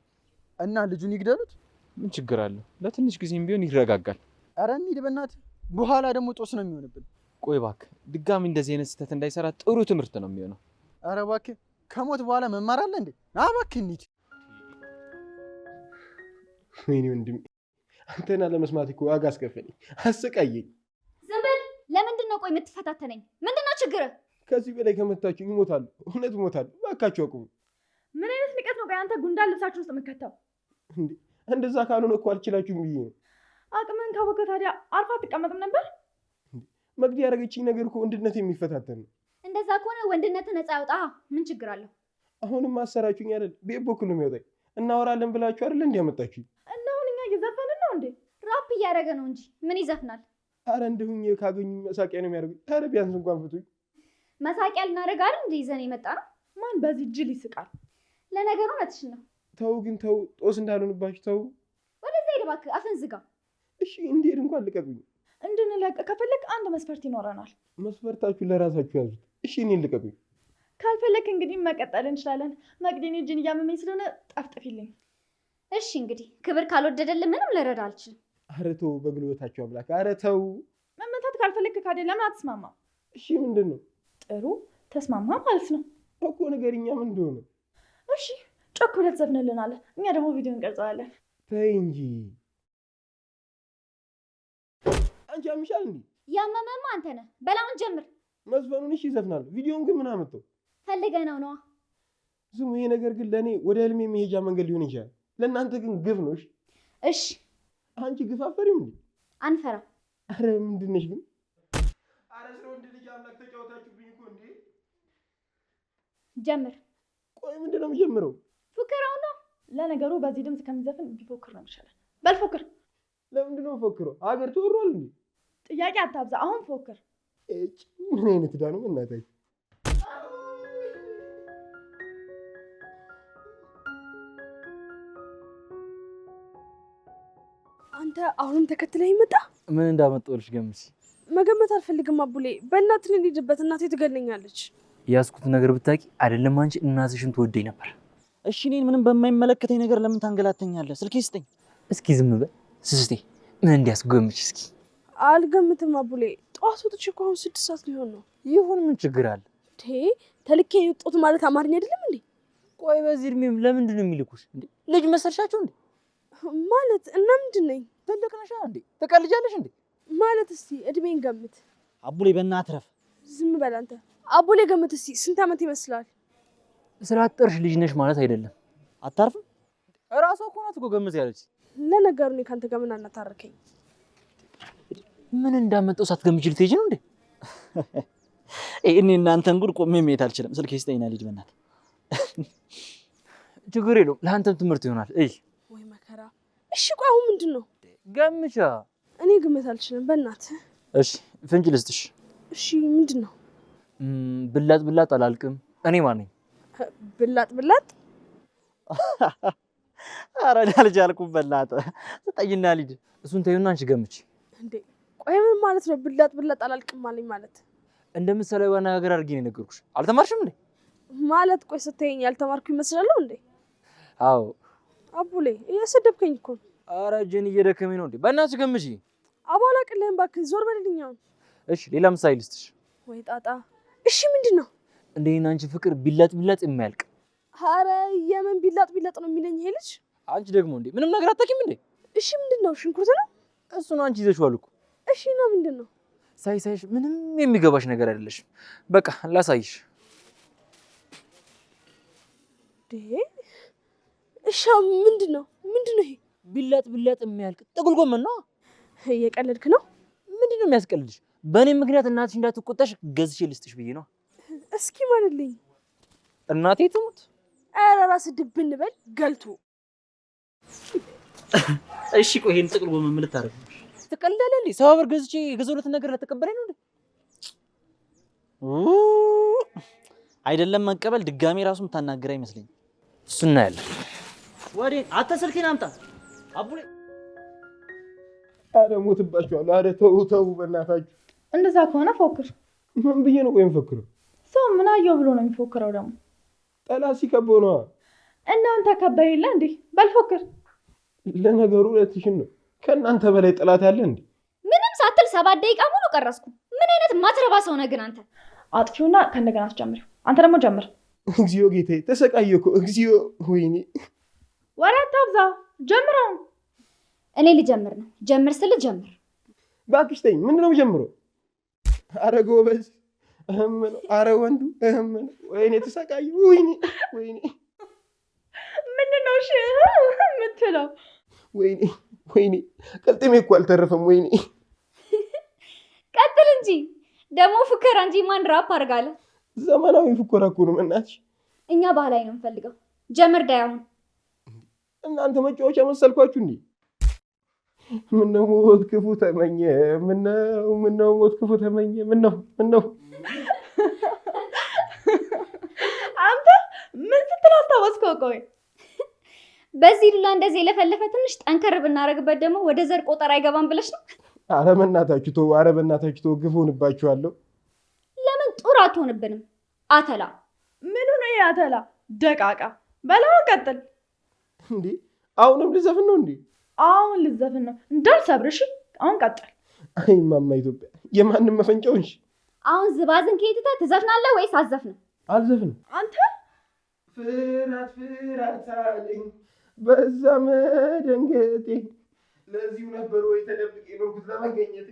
እና ልጁን ይግደሉት። ምን ችግር አለው? ለትንሽ ጊዜም ቢሆን ይረጋጋል። አረ እንሂድ በእናትህ፣ በኋላ ደግሞ ጦስ ነው የሚሆንብን። ቆይ እባክህ ድጋሚ እንደዚህ አይነት ስህተት እንዳይሰራ ጥሩ ትምህርት ነው የሚሆነው። አረ እባክህ ከሞት በኋላ መማር አለ እንዴ? ና እባክህ እንሂድ። ወይኔ ወንድሜ፣ አንተና ለመስማት እኮ ዋጋ አስከፈለኝ፣ አሰቃየኝ። ዝም በል። ለምንድን ነው ቆይ የምትፈታተነኝ? ምንድን ነው ችግርህ? ከዚህ በላይ ከመታችሁ ይሞታሉ፣ እውነት ይሞታሉ። እባካችሁ አቁሙ። ምን አይነት ንቀት ነው? አንተ ጉንዳን ልብሳችን ውስጥ የምከተው? እንዴ እንደዛ ካልሆነ እኮ አልችላችሁም ብዬ ነው። አቅምን ካወቀ ታዲያ አርፋ አትቀመጥም ነበር? መቅዲ ያደረገችኝ ነገር እኮ ወንድነት የሚፈታተን ነው። እንደዛ ከሆነ ወንድነትህ ነፃ ያውጣ። ምን ችግር አለው? አሁንም አሰራችሁኝ አይደል? ቤት በኩል ነው የሚያወጣኝ። እናወራለን ብላችሁ አይደል እንዲያመጣችሁ? እና አሁን እኛ እየዘፈንን ነው እንዴ? ራፕ እያደረገ ነው እንጂ ምን ይዘፍናል? አረ እንደሁኝ ካገኙ መሳቂያ ነው የሚያደርጉኝ። አረ ቢያንስ እንኳን ፍቱኝ። መሳቂያ ልናደርግ አይደል እንደ ይዘን የመጣ ነው። ማን በዚህ ጅል ይስቃል? ለነገሩ እውነትሽን ነው። ተው ግን ተው፣ ጦስ እንዳልሆንባችሁ ተው። ወደዛ ሂድ እባክህ፣ አፍን ዝጋ። እሺ እንዴት እንኳን ልቀቁኝ። እንድንለቅ ከፈለግ አንድ መስፈርት ይኖረናል። መስፈርታችሁ ለራሳችሁ ያዙት። እሺ እኔን ልቀቁኝ። ካልፈለግ እንግዲህ መቀጠል እንችላለን። መቅዲን እጅን እያመመኝ ስለሆነ ጠፍጥፊልኝ። እሺ እንግዲህ ክብር ካልወደደልን ምንም ልረዳ አልችልም። ኧረ ተው በግልበታችሁ አምላክ። ኧረ ተው። መመታት ካልፈለግ ካደ ለምን አትስማማም? እሺ ምንድን ነው? ጥሩ ተስማማ ማለት ነው እኮ ንገሪኛ ምን እንደሆነ። እሺ ጮክ ብለህ ትዘፍንልናለህ፣ እኛ ደግሞ ቪዲዮ እንቀርጸዋለን። ተይ እንጂ አንቺ አምሻል እንዴ? ያመመማ አንተ ነህ። በላውን ጀምር። መዝፈኑን እሺ ይዘፍናሉ። ቪዲዮን ግን ምን አመጣው? ፈልገህ ነው ነዋ። ዝም ይሄ ነገር ግን ለእኔ ወደ ህልሜ መሄጃ መንገድ ሊሆን ይችላል። ለእናንተ ግን ግፍ ነው። እሺ አንቺ ግፍ አፈሪም እንዴ? አንፈራም። አረ ምንድን ነሽ ግን? አረ ስለ ወንድ ልጅ አምላክ ተጫወታችሁብኝ እኮ እንዴ። ጀምር። ቆይ ምንድን ነው የምጀምረው? ፉከራው ነው። ለነገሩ በዚህ ድምፅ ከሚዘፍን ቢፎክር ነው የሚሻለው። በል ፎክር። ለምንድን ነው ፎክረው? ሀገር ተወሯል እንዴ? ጥያቄ አታብዛ፣ አሁን ፎክር። ምን አይነት ዕዳ ነው እናታችሁ? አንተ አሁንም ተከትለኝ መጣ? ምን እንዳመጣሁልሽ ገምቺ። መገመት አልፈልግም አቡሌ። በእናትህ ልሂድበት፣ እናቴ ትገለኛለች። ያዝኩት ነገር ብታውቂ አይደለም አንቺ እናትሽን ትወደኝ ነበር። እሺ እኔን ምንም በማይመለከተኝ ነገር ለምን ታንገላተኛለህ? ስልኬ ስጠኝ እስኪ ዝም በል ስስቴ። ምን እንዲያስጎምች እስኪ። አልገምትም አቡሌ። ጠዋት ወጥቼ እኮ አሁን 6 ሰዓት ሊሆን ነው። ይሁን ምን ችግር አለ? ተልኬ የወጣሁት ማለት አማርኛ አይደለም እንዴ? ቆይ በዚህ እድሜም ለምንድን ነው የሚልኩሽ እንዴ? ልጅ መሰልሻቸው እንዴ? ማለት እና ምንድን ነኝ? ትልቅ ነሽ እንዴ? ትቀልጃለሽ እንዴ? ማለት እስቲ እድሜን ገምት። አቡሌ በእናትህ ረፍ። ዝም በል አንተ አቡሌ። ገምት እስቲ ስንት ዓመት ይመስላል? ስላጠርሽ ልጅ ነሽ ማለት አይደለም። አታርፍም? እራሷ እኮ ናት እኮ ገምት ያለች። ለነገሩ እኔ ካንተ ጋር ምን አናታረከኝ? ምን እንዳመጣው ሳትገምቺ ልትሄጂ ነው እንዴ? እኔ እናንተን ጉድ ቆሜ መሄድ አልችልም። ስልኬ ስጠኝና ልጅ በእናትህ። ችግር የለውም ለአንተም ትምህርት ይሆናል። እይ ወይ መከራ። እሺ ቆይ አሁን ምንድን ነው? ገምቻ። እኔ ግምት አልችልም በእናትህ። እሺ ፍንጭ ልስጥሽ። እሺ ምንድን ነው? ብላጥ ብላጥ አላልቅም። እኔ ማን ነኝ? ብላጥ ብላጥ? ኧረ ልጅ አልኩት። በእናትህ ስጠኝና ልጅ። እሱን ተይውና አንቺ ገምቺ። እንዴ ቆይ ምን ማለት ነው? ብላጥ ብላጥ አላልቅም አለኝ ማለት? እንደ ምሳሌያዊ አነጋገር አድርጌ ነው የነገርኩሽ። አልተማርሽም እንዴ? ማለት ቆይ ስትይኝ ያልተማርኩ ይመስላለሁ እንዴ? አዎ አቡሌ እያሰደብከኝ እኮ ነው። ኧረ እጄን እየደከመኝ ነው እንዴ። በእናትሽ ገምቺ። አባላቅልህም እባክህ ዞር በልልኝ አሁን። እሺ ሌላ ምሳሌ ልስጥሽ። ወይ ጣጣ። እሺ ምንድን ነው? እንደኔና አንቺ ፍቅር ቢላጥ ቢላጥ የማያልቅ። ኧረ የምን ቢላጥ ቢላጥ ነው የሚለኝ ይሄ ልጅ? አንቺ ደግሞ እንዴ ምንም ነገር አታውቂም እንዴ? እሺ ምንድን ነው? ሽንኩርት ነው? እሱ ነው አንቺ ይዘሽዋል እኮ። እሺ ነው ምንድን ነው? ሳይሽ ምንም የሚገባሽ ነገር አይደለሽም። በቃ ላሳይሽ። እሺ ምንድን ነው? ምንድን ነው ይሄ? ቢላጥ ቢላጥ የሚያልቅ ጥቅል ጎመን ነው። እየቀለድክ ነው? ምንድን ነው የሚያስቀልድሽ? በእኔ ምክንያት እናትሽ እንዳትቆጣሽ ገዝቼ ልስጥሽ ብዬ ነው። እስኪ ማንልኝ። እናቴ ትሙት። ኧረ ራስህ ድብን በል ገልቶ። እሺ ቆይ ይሄን ጥቅል ጎመን ምን ልታረግ? ትቀልዳለህ እንዴ? ሰው ብር ገዝቼ የገዛሁለትን ነገር ላተቀበለኝ ነው እንዴ? አይደለም መቀበል ድጋሜ ራሱ የምታናገር አይመስለኝም። እሱ እናያለን። ወዴት? አንተ ስልኬን አምጣ አቡሌ። አረ ሞትባችኋለሁ። አረ ተው ተው በእናታችሁ። እንደዛ ከሆነ ፎክር። ምን ብዬ ነው ቆይ የምፎክረው? ሰው ምን አየው ብሎ ነው የሚፎክረው? ደግሞ ጠላት ሲከበው ነዋ። እናንተ ተከበህ የለ እንዴ? በል ፎክር። ለነገሩ ሁለትሽን ነው። ከእናንተ በላይ ጠላት አለ እንዴ? ምንም ሳትል 7 ደቂቃ ሙሉ ቀረስኩ። ምን አይነት ማትረባ ሰው ነህ ግን አንተ? አጥፊውና ከእንደገና አስጀምሪው። አንተ ደግሞ ጀምር። እግዚኦ ጌታዬ፣ ተሰቃየ እኮ እግዚኦ። ወይኔ ወሬ አታብዛ፣ ጀምረው። እኔ ልጀምር ነው። ጀምር ስል ጀምር። እባክሽ ተይኝ። ምንድን ነው የምጀምረው? አረ ጎበዝ ነው። አረ ወንዱ ነው። ወይኔ ተሰቃየ። ወይኔ ወይኔ። ምንድን ነው እሺ የምትለው? ወይኔ ወይኔ፣ ቀልጥሜ እኮ አልተረፈም። ወይኔ ቀጥል እንጂ ደግሞ ፉከራ እንጂ ማን ራፕ አድርጋለ? ዘመናዊ ፉከራ እኮ ነው። እናትሽ እኛ ባህላዊ ነው የምፈልገው። ጀምር ዳያሁን። እናንተ መጫወቻ መሰልኳችሁ እንዴ? ምነው ሞት ክፉ ተመኘ፣ ምነው ሞት ክፉ ተመኘ፣ ምነው አንተ ምን ስትል አስታወስከው? ቆይ በዚህ ዱላ እንደዚህ የለፈለፈ ትንሽ ጠንከር ብናረግበት ደግሞ ወደ ዘር ቆጠራ አይገባም ብለሽ ነው? ኧረ በእናታችሁ ተው፣ ኧረ በእናታችሁ ተው፣ ግፍ ሆንባችኋለሁ። ለምን ጡር አትሆንብንም? አተላ ምኑ ነው ያተላ ደቃቃ? በላውን ቀጥል። እንዴ አሁንም ልዘፍን ነው እንዴ? አሁን ልዘፍን ነው እንዳልሰብርሽ። አሁን ቀጥል። አይ ማማ ኢትዮጵያ የማንም መፈንጫውንሽ። አሁን ዝባዝን ከየትታ ትዘፍናለህ ወይስ አትዘፍንም? አልዘፍንም። አንተ ፍራት ፍራት አለኝ በዛ መደንገጤ፣ ለዚሁ ነበር ወይ ተደብቄ በርኩት ለመገኘቴ።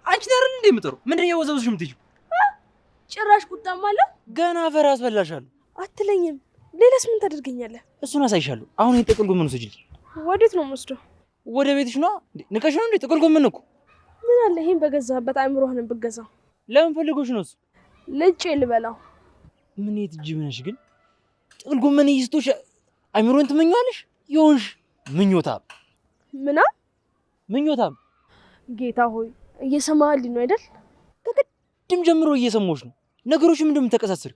አንቺ ነህ አይደል እንዴ የምጠሩ? ምንድን ነው የወዘውዝሽ የምትይው? ጭራሽ ቁጣም አለ። ገና ፈር አስበላሻለሁ አትለኝም። ሌላስ ምን ታደርገኛለህ? እሱን አሳይሻለሁ። አሁን የጥቅል ጎመን ውሰጂልኝ። ወዴት ነው የምወስደው? ወደ ቤትሽ ነዋ። ንቀሽ ነው እንዴ? ጥቅል ጎመን እኮ ምን አለ ይሄን በገዛህበት አእምሮህን ብትገዛው። ለምን ፈልጎሽ ነው እሱ? ልጬ ልበላው። ምን የት ጅብ ነሽ ግን? ጥቅል ጎመን ይስቶሽ አእምሮን ትመኛለሽ? ይሆንሽ ምኞታም ምኞታም። ጌታ ሆይ እየሰማህልኝ ነው አይደል? ከቅድም ጀምሮ እየሰማሁሽ ነው። ነገሮች ምንድን ተቀሳስር?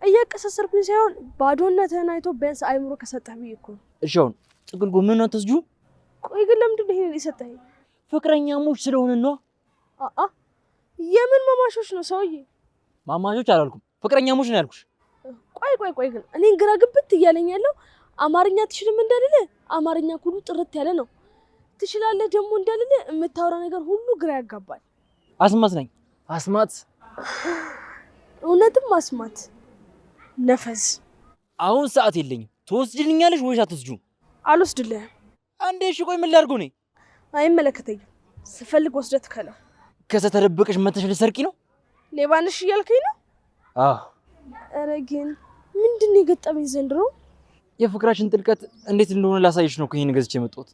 እያቀሳሰርኩኝ ሳይሆን ባዶነትህን አይቶ ቢያንስ አእምሮ ከሰጠህ ብዬ እኮ ነው። እሺ አሁን ጥቅል ጎመን አትወስጂው? ቆይ ግን ለምንድን ነው ይሄን የሰጠኸኝ? ፍቅረኛሞች ስለሆነ ነው። የምን ማማሾች ነው ሰውዬ? ማማሾች አላልኩም፣ ፍቅረኛሞች ነው ያልኩሽ። ቆይ ግን እኔን ግራ ግብት እያለኝ ያለው አማርኛ ትችልም እንዳልልህ አማርኛ ሁሉ ጥርት ያለ ነው። ትችላለህ ደግሞ እንዳልልህ የምታወራ ነገር ሁሉ ግራ ያጋባል። አስማት ነኝ አስማት። እውነትም አስማት ነፈዝ። አሁን ሰዓት የለኝም። ትወስጂልኛለሽ ወይስ አትወስጂውም? አልወስድልህም። አንዴ እሺ ቆይ ምን ላድርገው? እኔ አይመለከተኝም። ስፈልግ ወስደህ ትከለው። ከዛ ተደብቀሽ መተሽ ልትሰርቂ ነው? ሌባ ነሽ እያልከኝ ነው? አዎ። ኧረ ግን ምንድን ነው የገጠመኝ ዘንድሮ? የፍቅራችን ጥልቀት እንዴት እንደሆነ ላሳይሽ ነው ይሄን ገዝቼ የመጣሁት።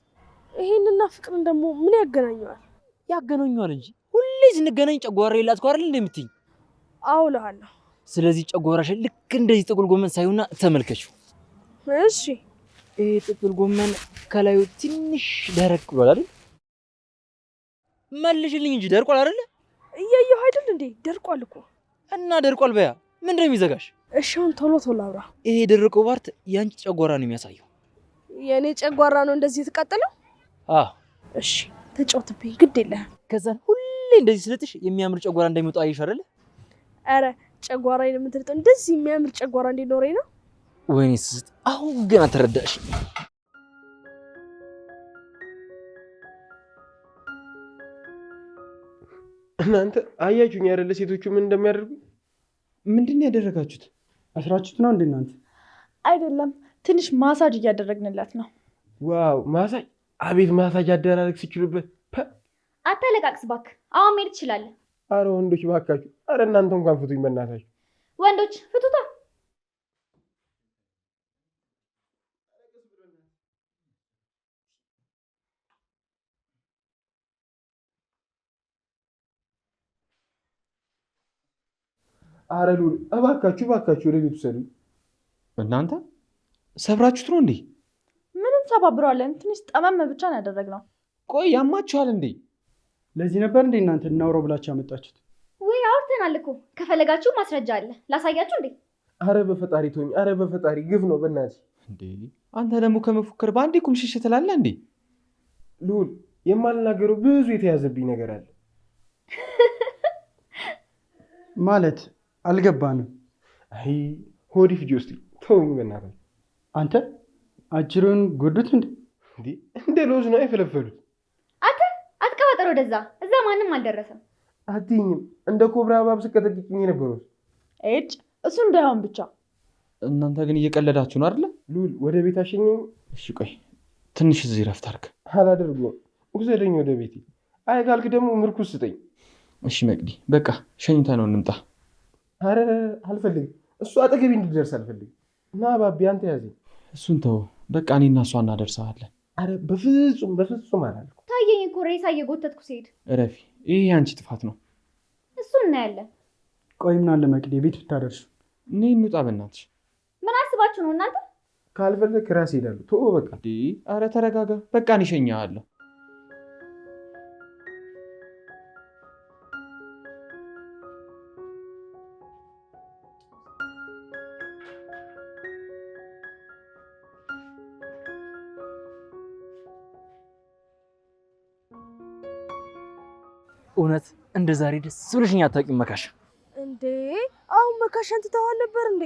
ይሄንና ፍቅርን ደግሞ ምን ያገናኘዋል? ያገናኘዋል እንጂ ሁሌ ስንገናኝ ጨጓራ የላት አይደል እንደምትይኝ? አዎ እልሃለሁ። ስለዚህ ጨጓራሽን ልክ እንደዚህ ጥቅል ጎመን ሳይሆንና ተመልከችው። እሺ ይሄ ጥቅል ጎመን ከላዩ ትንሽ ደረቅ ብሏል አይደል? መልሽልኝ እንጂ ደርቋል አይደል? እያየሁ አይደል እንዴ? ደርቋል እኮ። እና ደርቋል በያ ምንድነው የሚዘጋሽ? እሺ አሁን ቶሎ አውራ። ይሄ የደረቀው ፓርት ያንቺ ጨጓራ ነው የሚያሳየው። የኔ ጨጓራ ነው እንደዚህ የተቃጠለው? አዎ። እሺ ተጫውትብኝ፣ ግድ የለህም። ከዛን ሁሌ እንደዚህ ስለጥሽ የሚያምር ጨጓራ እንደሚወጣ አይሽ አይደል? አረ ጨጓራዬን የምትልጠው እንደዚህ የሚያምር ጨጓራ እንዲኖረኝ ነው? ወይኔ ስስት፣ አሁን ገና ተረዳሽ። እናንተ አያችሁኝ አይደለ ሴቶቹ ምን እንደሚያደርጉ? ምንድን ነው ያደረጋችሁት? አስራችሁት ነው እንዴ እናንተ? አይደለም ትንሽ ማሳጅ እያደረግንላት ነው። ዋው ማሳጅ! አቤት ማሳጅ አደራረግ ሲችሉበት። አታለቃቅስ እባክህ። አሁን መሄድ ትችላለህ። አረ ወንዶች ባካችሁ፣ አረ እናንተ እንኳን ፍቱኝ በእናታችሁ። ወንዶች ፍቱታ። አረ ሉል እባካችሁ ወደ ቤት ውሰዱኝ። እናንተ ሰብራችሁት ነው እንዴ? ምንም ሰባብረዋለን። ትንሽ ጠመም ብቻ ነው ያደረግነው። ቆይ ያማችኋል እንዴ? ለዚህ ነበር እንዴ እናንተ እናውራው ብላችሁ ያመጣችሁት? ወይ አውርተናል እኮ። ከፈለጋችሁ ማስረጃ አለ ላሳያችሁ እንዴ? አረ በፈጣሪ ተወኝ። አረ በፈጣሪ ግፍ ነው በእናትህ። እንዴ አንተ ደግሞ ከመፎከር በአንዴ ኩምሽሽ ትላለህ እንዴ? ሉል የማልናገረው ብዙ የተያዘብኝ ነገር አለ። ማለት አልገባንም። አይ ሆዲ ፍጆ ውስጥ ተወኝ በእናትህ። አንተ አጅሩን ጎዱት እንዴ? እንደ ሎዝ ነው የፈለፈሉት። አትቀባጠር ወደዛ። እዛ ማንም አልደረሰም። አትይኝም። እንደ ኮብራ እባብ ስቀጠቅጭኝ የነበረው ኤጭ እሱ እንዳይሆን ብቻ። እናንተ ግን እየቀለዳችሁ ነው አይደለ? ሉል ወደ ቤት አሸኘኝ። እሺ ቆይ ትንሽ እዚህ ረፍት አድርግ። አላደርገውም። ውሰደኝ ወደ ቤቴ። አይ ካልክ ደግሞ ምርኩስ ስጠኝ። እሺ መቅዲ በቃ ሸኝታ ነው እንምጣ። አረ አልፈልግም። እሱ አጠገቤ እንድደርስ አልፈልግም። እና ባቢ አንተ ያዘኝ። እሱን ተው በቃ እኔና እሷ እናደርሰዋለን። አረ በፍጹም አላልኩም። ታየኝ እኮ ሬሳ እየጎተትኩ ሲሄድ። እረፊ፣ ይሄ የአንቺ ጥፋት ነው። እሱን እናያለን። ቆይ ምን አለ መቅዲ ቤት ብታደርሱ። እኔ እንውጣ በእናትሽ። ምን አስባችሁ ነው እናንተ? ካልፈለክ ራስ ሄዳለሁ። ቶ በቃ። አረ ተረጋጋ። በቃ እኔ እሸኝሃለሁ። እውነት እንደ ዛሬ ደስ ብለሽኝ አታውቂም መካሻ። እንዴ አሁን መካሻን ትተዋል ነበር እንዴ?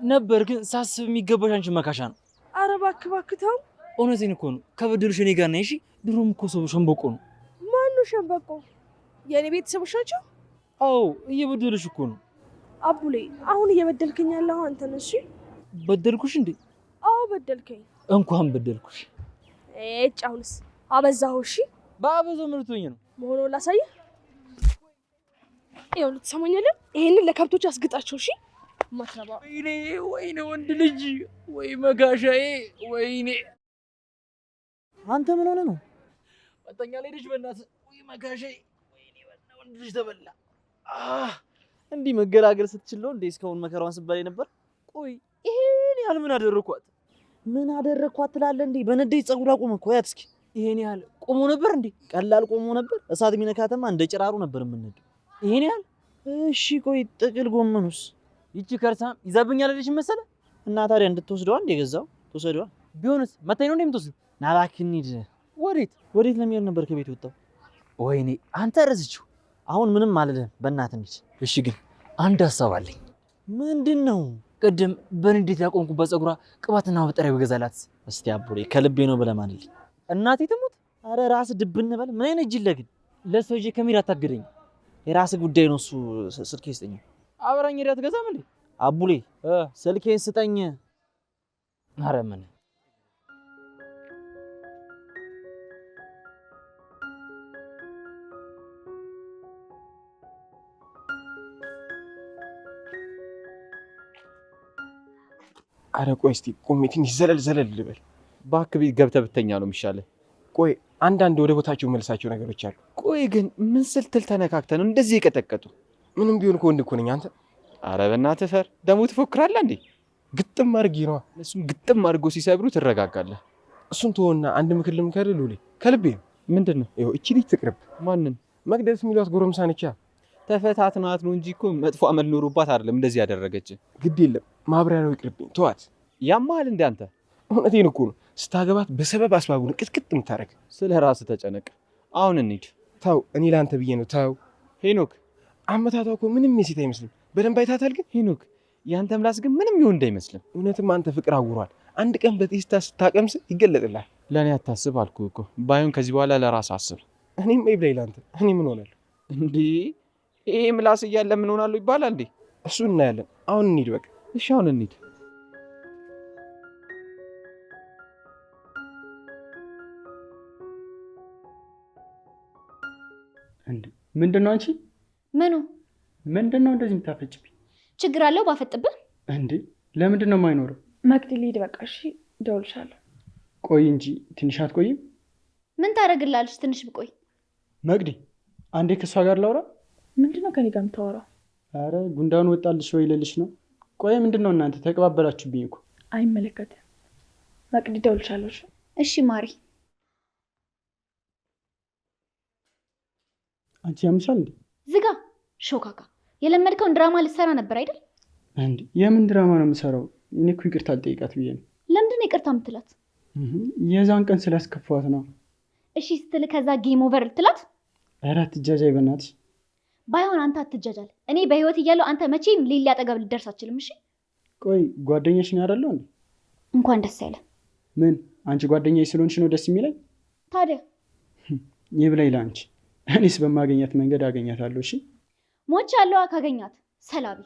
ነበር ግን ሳስብ የሚገባሽ አንቺ መካሻ ነው። ኧረ እባክህ እባክህ ተው። እውነቴን እኮ ነው። ከበደሉሽ እኔ ጋር ነኝ። እሺ ድሮም እኮ ሰው ሸንበቆ ነው። ማነው ሸንበቆ? የኔ ቤተሰቦች ናቸው። አዎ እየበደሉሽ እኮ ነው። አቡሌ አሁን እየበደልከኝ ያለው አንተ ነህ። እሺ በደልኩሽ እንዴ? አዎ በደልከኝ። እንኳን በደልኩሽ። አሁንስ አበዛኸው። እሺ በአበዛው ምርቶኝ ነው መሆኑን ላሳየህ። ይኸውልህ ትሰማኛለህ? ይሄንን ለከብቶች አስግጣቸው። እሺ ማትረባ። ወይኔ ወንድ ልጅ ወይ መጋሻዬ ወይኔ። አንተ ምን ሆነ ነው? ወጣኛ ላይ ልጅ በእናትህ ወይ መጋሻዬ ወይኔ ወንድ ልጅ ተበላ። እንዲህ መገላገል ስትችለው እንዴ እስካሁን መከራዋን ስባል ነበር። ቆይ ይሄን ያህል ምን አደረኳት? ምን አደረኳት ትላለህ እንዴ? በንዴት ጸጉር አቆመ እኮ። ያት እስኪ ይሄን ያህል ቆሞ ነበር እንዴ? ቀላል ቆሞ ነበር። እሳት ሚነካተማ እንደ ጭራሩ ነበር የምንሄድ። ይሄን ያህል እሺ ቆይ ጥቅል ጎመኑስ? ይቺ ከርሳም ይዛብኛል ልጅ መሰለ እና ታዲያ እንድትወስደዋ እንደ ገዛው ትወስደዋ። ቢሆንስ መታኝ ነው እንደምትወስድ? ና እባክህ እንሂድ። ወዴት ለሚሄድ ነበር ከቤት ወጣው? ወይኔ አንተ ረስችው። አሁን ምንም አልልህም፣ በእናትህ እንሂድ። እሺ ግን አንድ ሀሳብ አለኝ። ምንድን ነው? ቅድም በንዴት ያቆምኩበት ጸጉሯ ቅባትና መጠሪያ ብገዛላት። እስቲ አቡሬ ከልቤ ነው ብለህ ማንልኝ። እናቴ ትሙት። አረ ራስህ ድብን በል። ምን አይነት ጅል ነህ ግን? ለሰው እጄ ከሜዳ አታግደኝ። የራስህ ጉዳይ ነው እሱ። ስልኬ ስጠኝ። አብራኝ ሄዳ ትገዛም እንዴ? አቡሌ ስልኬን ስጠኝ። ኧረ ምን አረ ቆይ እስቲ ቆሜ ትንሽ ዘለል ልበል። እባክህ ቤት ገብተህ ብተኛ ነው የሚሻለው። ቆይ አንዳንድ ወደ ቦታቸው መልሳቸው ነገሮች አሉ። ቆይ ግን ምን ስትል ተነካክተህ ነው እንደዚህ የቀጠቀጡ? ምንም ቢሆን እኮ ወንድ እኮ ነኝ አንተ። አረ በእናትህ ፈር ደግሞ ትፎክራለህ እንዴ? ግጥም አድርጌ ነዋ። እሱም ግጥም አድርጎ ሲሰብሩ ትረጋጋለህ። እሱን ተወና አንድ ምክር ልምከርህ ሉሌ፣ ከልቤ ነው። ምንድን ነው? ይኸው እቺ ልጅ ትቅርብ። ማንን? መቅደስ የሚሏት ጎረምሳ ነቻ። ተፈታትናት ነው እንጂ እኮ መጥፎ አመል ኖሮባት አይደለም እንደዚህ ያደረገች። ግድ የለም ማብራሪያው ይቅርብኝ፣ ተዋት። ያማል እንደ አንተ። እውነቴን እኮ ነው። ስታገባት በሰበብ አስባቡን ቅጥቅጥ የምታደርግ። ስለ ራስህ ተጨነቅ። አሁን እንሂድ። ተው፣ እኔ ለአንተ ብዬ ነው። ተው ሄኖክ። አመታቷ እኮ ምንም የሴት አይመስልም። በደንብ አይታታል ግን ሄኖክ፣ ያንተ ምላስ ግን ምንም ይሁን እንዳይመስልም። እውነትም አንተ ፍቅር አውሯል። አንድ ቀን በቴስታ ስታቀምስ ይገለጥልሃል። ለእኔ አታስብ አልኩህ እኮ። ባይሆን ከዚህ በኋላ ለራስህ አስብ። እኔም ይብላኝ ለአንተ። እኔ ምን ሆናለሁ እንዴ? ይሄ ምላስ እያለ ምን ሆናለሁ ይባላል እንዴ? እሱ እናያለን። አሁን እንሂድ በቃ። እሺ አሁን እንሂድ። እንዴ ምንድነው አንቺ? ምኑ ምንድነው እንደዚህ የምታፈጭብኝ? ችግር አለው ባፈጥብህ? እንዴ ለምንድን ነው የማይኖረው? መቅዲ ልሂድ በቃ። እሺ እደውልልሻለሁ። ቆይ እንጂ ትንሽ አትቆይም? ምን ታደርግላለች ትንሽ ብቆይ? መቅዲ አንዴ ከሷ ጋር ላውራ። ምንድነው ከኔ ጋር የምታወራው? አረ ጉንዳኑ ወጣልሽ ወይ ልልሽ ነው። ቆይ ምንድነው እናንተ ተቀባበላችሁብኝ እኮ። አይመለከትም። መቅዲ እደውልልሻለሁ። እሺ ማሪ። አንቺ ያምሻል እንዴ? ዝጋ ሾካካ። የለመድከውን ድራማ ልትሰራ ነበር አይደል? እንዴ የምን ድራማ ነው የምሰራው? እኔ እኮ ይቅርታ ልጠይቃት ብዬ ነው። ለምንድን ነው ይቅርታ የምትላት? የዛን ቀን ስላስከፋት ነው። እሺ ስትል ከዛ ጌም ኦቨር ልትላት? ኧረ አትጃጃይ በእናትሽ። ባይሆን አንተ አትጃጃል። እኔ በህይወት እያለሁ አንተ መቼም ሊሊ አጠገብ ልደርስ አትችልም። እሺ ቆይ ጓደኛሽ ነው አይደል እንዴ? እንኳን ደስ ያለ። ምን አንቺ ጓደኛዬ ስለሆንሽ ነው ደስ የሚለኝ? ታዲያ ይብላኝ ለአንቺ። እኔስ በማገኛት መንገድ አገኛታለሁ። እሺ ሞች ያለዋ ካገኛት ሰላቢ